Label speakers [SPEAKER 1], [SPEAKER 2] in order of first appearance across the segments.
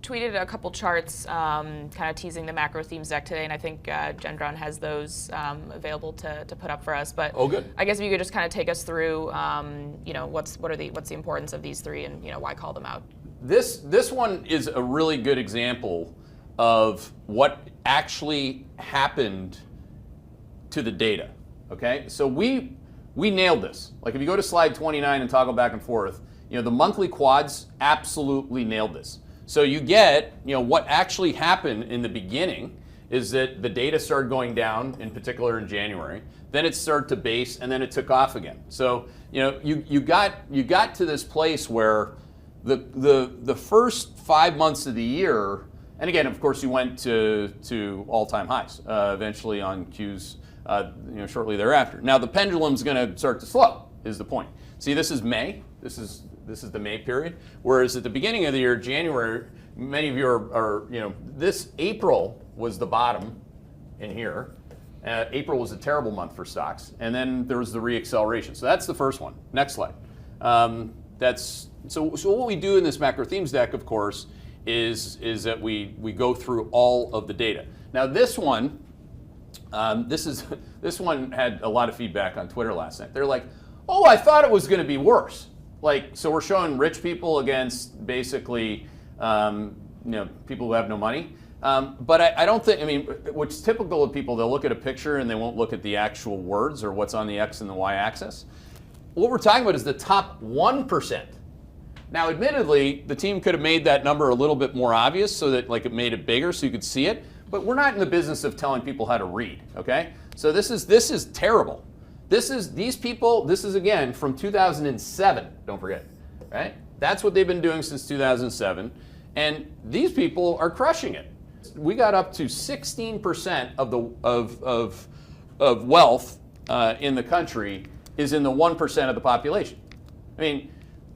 [SPEAKER 1] tweeted a couple charts kind of teasing the macro themes deck today, and I think Gendron has those available to put up for us. But
[SPEAKER 2] oh, good.
[SPEAKER 1] I guess if you could just kind of take us through, what's the importance of these three, and why call them out?
[SPEAKER 2] This one is a really good example of what actually happened to the data. Okay, so we nailed this. Like if you go to slide 29 and toggle back and forth, the monthly quads absolutely nailed this. So you get, what actually happened in the beginning is that the data started going down, in particular in January. Then it started to base, and then it took off again. So you got to this place where the first 5 months of the year, and again, of course, you went to all-time highs eventually on Qs, shortly thereafter. Now the pendulum's going to start to slow. Is the point? See, this is May. This is the May period. Whereas at the beginning of the year, January, many of you are this April was the bottom in here. April was a terrible month for stocks, and then there was the reacceleration. So that's the first one. Next slide. So what we do in this macro themes deck, of course, is that we go through all of the data. Now this one, this one had a lot of feedback on Twitter last night. They're like, oh, I thought it was going to be worse. So we're showing rich people against basically, people who have no money. But I don't think, which is typical of people, they'll look at a picture and they won't look at the actual words or what's on the X and the Y axis. What we're talking about is the top 1%. Now, admittedly, the team could have made that number a little bit more obvious so that it made it bigger so you could see it. But we're not in the business of telling people how to read, okay? So this is terrible. These people, this is again from 2007, don't forget, right? That's what they've been doing since 2007, and these people are crushing it. We got up to 16% of wealth in the country is in the 1% of the population.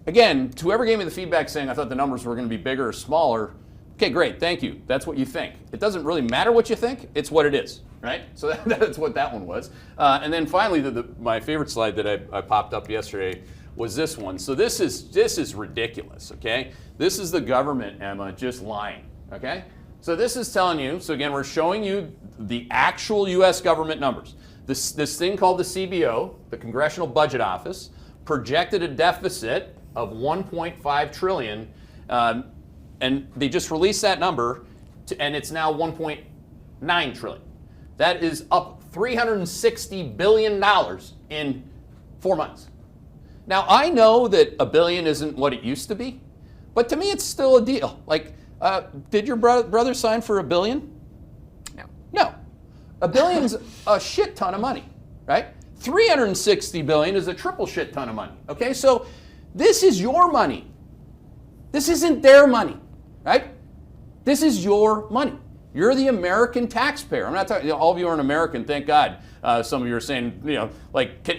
[SPEAKER 2] Again, whoever gave me the feedback saying I thought the numbers were going to be bigger or smaller, okay, great, thank you. That's what you think. It doesn't really matter what you think, it's what it is, right? So that's what that one was. And then finally, my favorite slide that I popped up yesterday was this one. So this is ridiculous, okay? This is the government, Emma, just lying, okay? So this is telling you, so again, we're showing you the actual US government numbers. This thing called the CBO, the Congressional Budget Office, projected a deficit of 1.5 trillion, and they just released that number, and it's now 1.9 trillion. That is up $360 billion in 4 months. Now, I know that $1 billion isn't what it used to be, but to me, it's still a deal. Did your brother sign for $1 billion?
[SPEAKER 1] No.
[SPEAKER 2] No. $1 billion's a shit ton of money, right? 360 billion is a triple shit ton of money, okay? So this is your money. This isn't their money, right? This is your money. You're the American taxpayer. I'm not talking, all of you aren't American, thank God. Some of you are saying,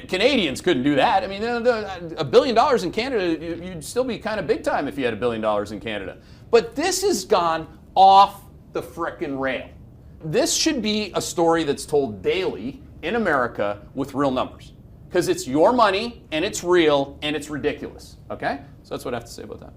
[SPEAKER 2] Canadians couldn't do that. $1 billion in Canada, you'd still be kind of big time if you had $1 billion in Canada. But this has gone off the frickin' rail. This should be a story that's told daily in America with real numbers. Because it's your money, and it's real, and it's ridiculous, okay? So that's what I have to say about that.